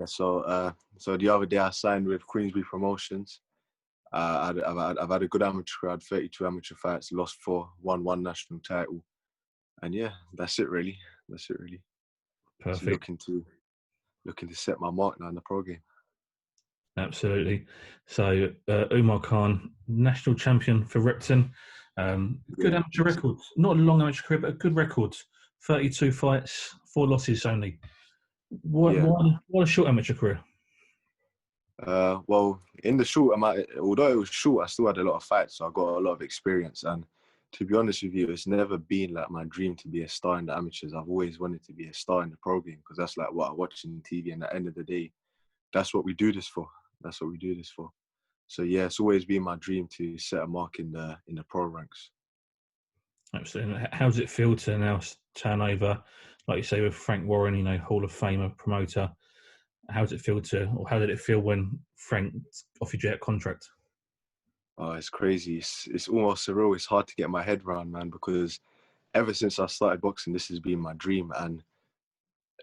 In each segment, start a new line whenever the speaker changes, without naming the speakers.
So the other day I signed with Queensbury Promotions. I've had a good amateur career. I had 32 amateur fights, lost 4, won 1 national title, and yeah, that's it really. So
Perfect.
looking to set my mark now in the pro game.
Absolutely. So Umar Khan, national champion for Ripton. Good
Yeah,
amateur records. Not a long amateur career, but a good record. 32 fights, 4 losses only.
yeah.
What a short amateur career.
Well, in the short amount, although it was short, I still had a lot of fights, so I got a lot of experience. And to be honest with you, it's never been like my dream to be a star in the amateurs. I've always wanted to be a star in the pro game because that's like what I watch on TV. And at the end of the day, that's what we do this for. So yeah, it's always been my dream to set a mark in the pro ranks.
Absolutely. How does it feel to now turn over, like you say, with Frank Warren, Hall of Famer promoter? How does it feel or how did it feel when Frank offered you that contract?
Oh, it's crazy. It's almost surreal. It's hard to get my head around, man, because ever since I started boxing, this has been my dream. And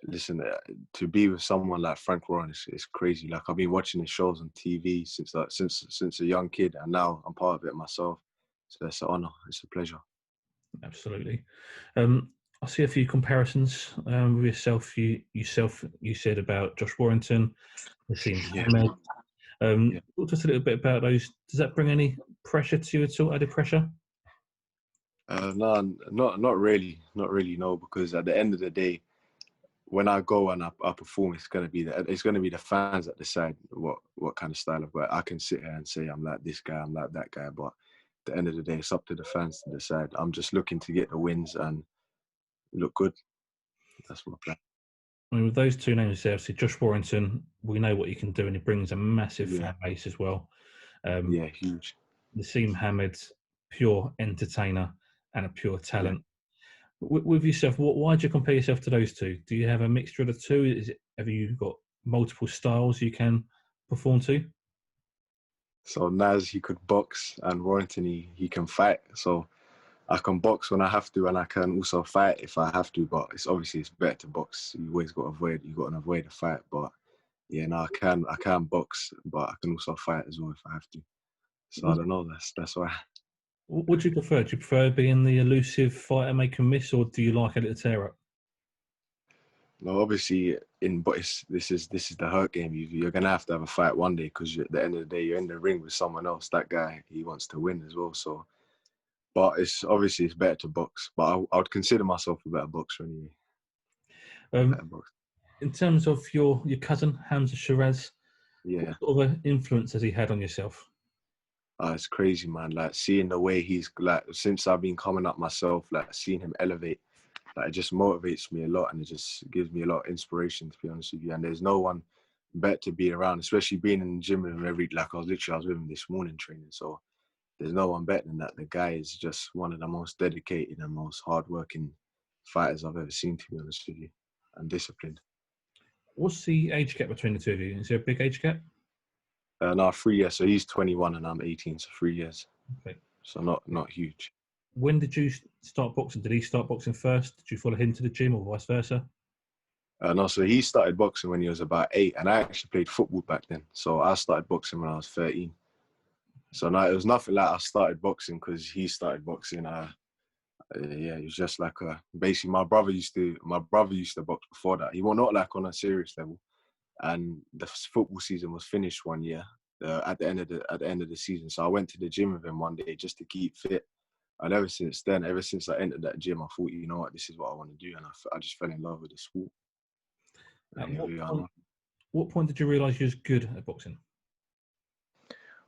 listen, to be with someone like Frank Warren is crazy. Like I've been watching his shows on TV since a young kid, and now I'm part of it myself. So it's an honor. It's a pleasure.
Absolutely. I see a few comparisons with yourself. You said about Josh Warrington, Nassim
Yeah.
Hamed.
Yeah.
Talk to us a little bit about those. Does that bring any pressure to you at all? Added pressure?
No, not really. Not really, no, because at the end of the day, when I go and I perform, it's gonna be the fans that decide what kind of style of work. I can sit here and say I'm like this guy, I'm like that guy, but at the end of the day, it's up to the fans to decide. I'm just looking to get the wins and look good. That's my plan.
I mean, with those two names there, obviously Josh Warrington, we know what he can do, and he brings a massive fan base as well.
Yeah, huge.
Nassim Hamed, pure entertainer and a pure
Yeah.
talent. With yourself, why do you compare yourself to those two? Do you have a mixture of the two? Have you got multiple styles you can perform to?
So Naz, he could box, and Warrington, he can fight. So I can box when I have to, and I can also fight if I have to. But it's better to box. You always got to avoid a fight. But yeah, no, I can box, but I can also fight as well if I have to. So I don't know. That's why.
What do you prefer? Do you prefer being the elusive fighter making miss, or do you like a little tear up?
No, obviously, this is the hurt game. You're gonna have to have a fight one day because at the end of the day, you're in the ring with someone else. That guy, he wants to win as well. So, but it's better to box. But I would consider myself a better boxer anyway. Better boxer.
In terms of your cousin Hamzah Sheeraz,
Yeah.
what sort of influence has he had on yourself?
It's crazy, man. Like seeing the way he's like since I've been coming up myself, like seeing him elevate, like it just motivates me a lot, and it just gives me a lot of inspiration, to be honest with you. And there's no one better to be around, especially being in the gym with him I was with him this morning training. So there's no one better than that. The guy is just one of the most dedicated and most hardworking fighters I've ever seen, to be honest with you, and disciplined.
What's the age gap between the two of you? Is there a big age gap?
No, 3 years. So he's 21 and I'm 18, so 3 years.
Okay.
So not huge.
When did you start boxing? Did he start boxing first? Did you follow him to the gym or vice versa?
No, so he started boxing when he was about 8, and I actually played football back then. So I started boxing when I was 13. So no, it was nothing like I started boxing because he started boxing. Yeah, it was just like basically my brother used to box before that. He was not like on a serious level, and the football season was finished one year at the end of the season. So I went to the gym with him one day just to keep fit. And ever since I entered that gym, I thought, you know what, this is what I want to do, and I just fell in love with the sport.
At
Here we are now.
what point did you realise you was good at boxing?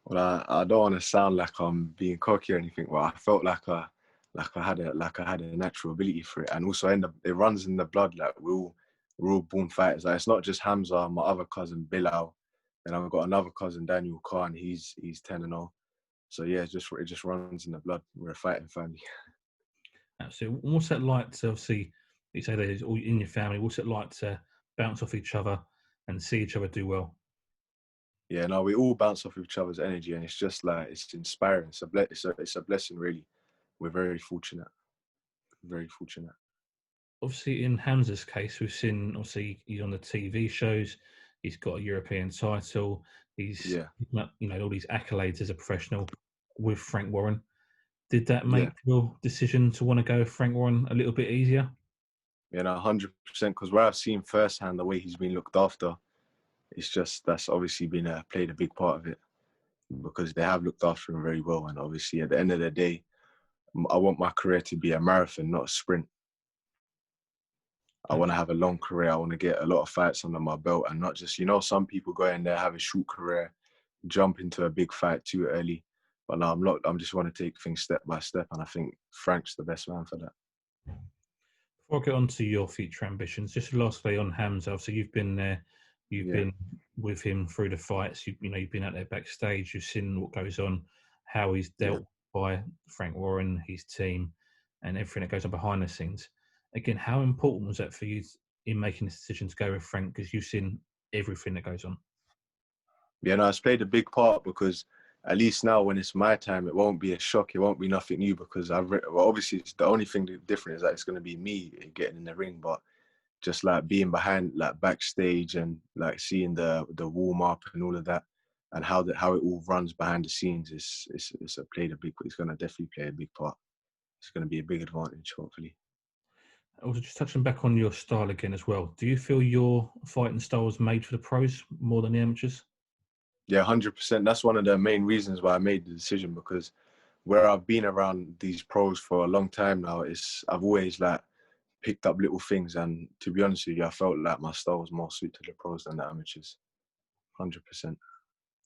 Well, I don't want to sound like I'm being cocky or anything, but I felt like I had a natural ability for it, and also it runs in the blood. Like we're all born fighters. Like it's not just Hamza, my other cousin Bilal, and I've got another cousin Daniel Khan. He's 10-0. So yeah, it just runs in the blood. We're a fighting family.
Absolutely. What's that like to obviously, you say that it's all in your family, what's it like to bounce off each other and see each other do well?
Yeah, no, we all bounce off each other's energy, and it's just like it's inspiring. It's a blessing, really. We're very fortunate. Very fortunate.
Obviously, in Hamza's case, we've seen, obviously, he's on the TV shows, He's got a European title. He's,
yeah,
all these accolades as a professional with Frank Warren. Did that
yeah.
make your decision to want to go with Frank Warren a little bit easier?
100%. Because where I've seen firsthand the way he's been looked after, it's just that's obviously been played a big part of it because they have looked after him very well. And obviously, at the end of the day, I want my career to be a marathon, not a sprint. I want to have a long career. I want to get a lot of fights under my belt and not just, some people go in there, have a short career, jump into a big fight too early. But no, I'm not. I'm just want to take things step by step. And I think Frank's the best man for that.
Before I get on to your future ambitions, just lastly on Hamzah, so you've been there, you've
Yeah,
been with him through the fights, you've been out there backstage, you've seen what goes on, how he's
yeah.
dealt by Frank Warren, his team, and everything that goes on behind the scenes. Again, how important was that for you in making the decision to go with Frank? Because you've seen everything that goes on.
Yeah, no, it's played a big part because at least now when it's my time, it won't be a shock. It won't be nothing new because obviously it's the only thing different is that it's going to be me getting in the ring, but just like being behind, like backstage and like seeing the warm up and all of that and how it all runs behind the scenes it's going to definitely play a big part. It's going to be a big advantage, hopefully.
Also, just touching back on your style again as well, do you feel your fighting style was made for the pros more than the amateurs?
Yeah, 100%. That's one of the main reasons why I made the decision because where I've been around these pros for a long time now, I've always like picked up little things, and to be honest with you, I felt like my style was more suited to the pros than the amateurs. 100%.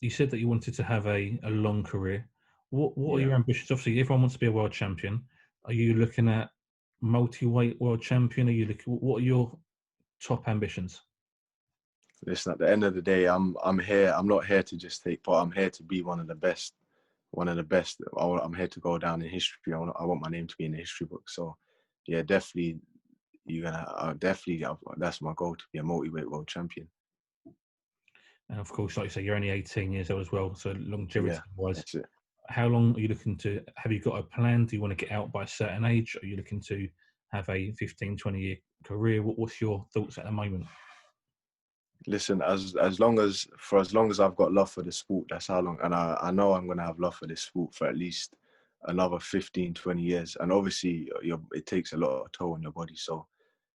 You said that you wanted to have a long career. What are
Yeah.
your ambitions? Obviously, everyone wants to be a world champion. Are you looking at multi-weight world champion? Are you looking? What are your top ambitions?
Listen, at the end of the day, I'm here. I'm not here to just take part. I'm here to be one of the best. One of the best. I'm here to go down in history. I want my name to be in the history book. So, yeah, definitely. That's my goal, to be a multi-weight world champion.
And of course, like you say, you're only 18 years old as well. So
Yeah,
longevity-wise,
that's it.
how long are you looking to? Have you got a plan? Do you want to get out by a certain age? Are you looking to have a 15, 20-year career? What's your thoughts at the moment?
Listen, as long as I've got love for the sport, that's how long. And I know I'm gonna have love for this sport for at least another 15, 20 years. And obviously, it takes a lot of toll on your body. So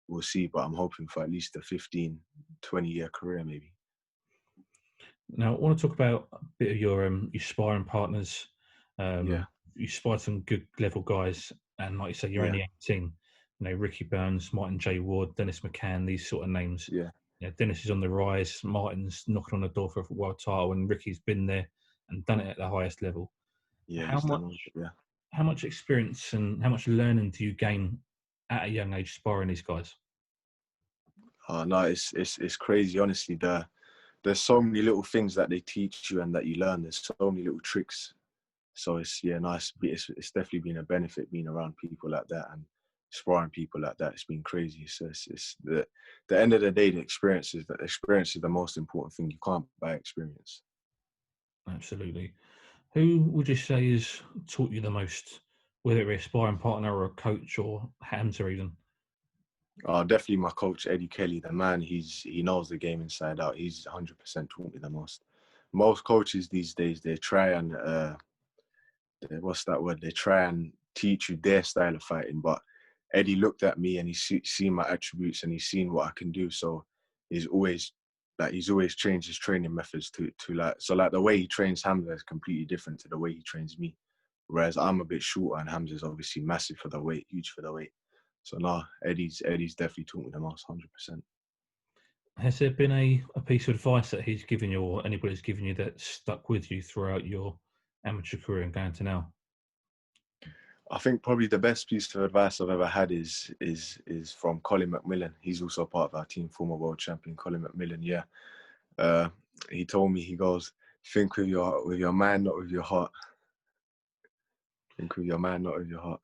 we'll see. But I'm hoping for at least a 15, 20-year career, maybe.
Now, I want to talk about a bit of your sparring partners.
Yeah,
You spy some good level guys, and like you say, you're
yeah,
only 18. Ricky Burns, Martin J. Ward, Dennis McCann, these sort of names.
yeah,
Dennis is on the rise. Martin's knocking on the door for a world title, and Ricky's been there and done it at the highest level.
yeah.
How
He's
much,
done all. Yeah.
how much experience and how much learning do you gain at a young age sparring these guys?
No, it's crazy. Honestly, there's so many little things that they teach you and that you learn. There's so many little tricks. So it's definitely been a benefit being around people like that and sparring people like that. It's been crazy. So it's the end of the day, the experience is the most important thing. You can't buy experience.
Absolutely. Who would you say has taught you the most, whether it be a sparring partner or a coach or Hamza even?
Definitely my coach, Eddie Kelly, the man, he knows the game inside out. He's 100% taught me the most. Most coaches these days, they try and, what's that word? They try and teach you their style of fighting. But Eddie looked at me and he's seen my attributes and he's seen what I can do. So he's always changed his training methods like the way he trains Hamza is completely different to the way he trains me. Whereas I'm a bit shorter and Hamza's obviously massive for the weight, huge for the weight. So no, Eddie's definitely taught me the most, 100%.
Has there been a piece of advice that he's given you or anybody's given you that stuck with you throughout your amateur career and going to now?
I think probably the best piece of advice I've ever had is from Colin McMillan. He's also part of our team, former world champion Colin McMillan. Yeah, uh, he told me, he goes, think with your mind, not with your heart. Think with your mind, not with your heart.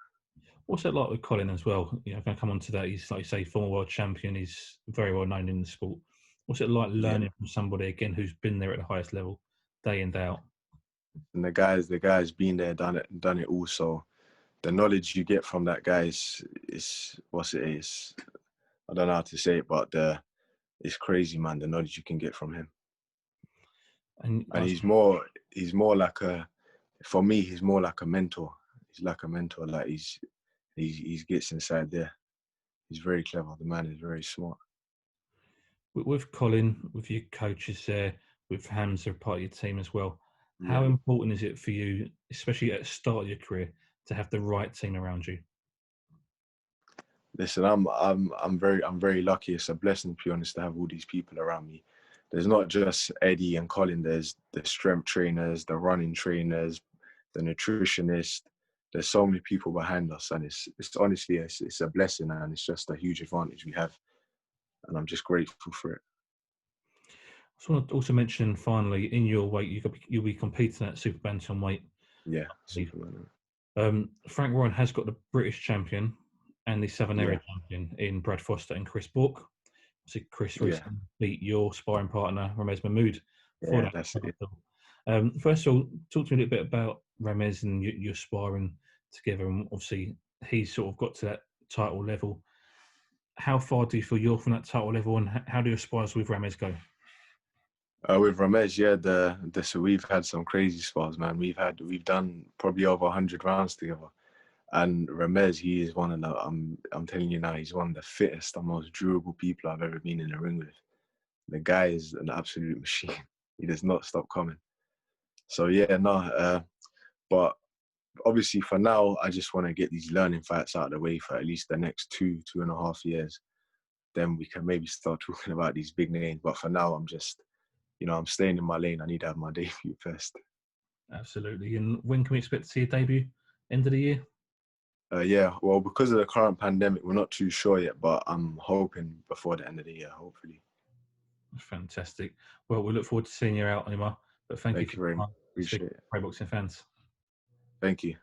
What's it like with Colin as well? I'm going to come on to that. He's, like you say, former world champion. He's very well known in the sport. What's it like
Yeah,
learning from somebody, again, who's been there at the highest level, day in, day out?
and the guy's been there, done it all. So the knowledge you get from that guy is what's it is. I don't know how to say it, but it's crazy, man. The knowledge you can get from him.
And
And he's more like for me, he's more like a mentor. He's like a mentor. Like he gets inside there. He's very clever. The man is very smart.
with Colin, with your coaches there, with Hamzah part of your team as well, how
Yeah.
important is it for you, especially at the start of your career, to have the right team around you?
Listen, I'm very lucky. It's a blessing, to be honest, to have all these people around me. There's not just Eddie and Colin. There's the strength trainers, the running trainers, the nutritionist. There's so many people behind us, and it's honestly it's a blessing, and it's just a huge advantage we have, and I'm just grateful for it.
I just want to also mention finally, in your weight, you'll be competing at super bantamweight.
Yeah, Superman.
Frank Warren has got the British champion and the Southern
Yeah,
Area champion in Brad Foster and Chris Bourke. So Chris
yeah,
recently beat your sparring partner, Ramez Mahmood, for
yeah.
that
That's it.
title. First of all, talk to me a little bit about Ramez and your sparring together. And obviously, he's sort of got to that title level. How far do you feel you're from that title level, and how do your spars with Ramez go?
With Ramesh, yeah, so we've had some crazy spars, man. We've done probably over 100 rounds together. And Ramez, he is one of the I'm telling you now, he's one of the fittest and most durable people I've ever been in a ring with. The guy is an absolute machine. He does not stop coming. So yeah, no, but obviously for now, I just want to get these learning fights out of the way for at least the next 2.5 years. Then we can maybe start talking about these big names. But for now, I'm just, I'm staying in my lane. I need to have my debut first.
Absolutely. And when can we expect to see a debut? End of the year?
Yeah, well, because of the current pandemic, we're not too sure yet, but I'm hoping before the end of the year, hopefully.
Fantastic. Well, we look forward to seeing you out, Umar. But thank you
Thank
for
you very
your
much.
time. Speak
Appreciate
to
it.
Pro Boxing fans.
Thank you.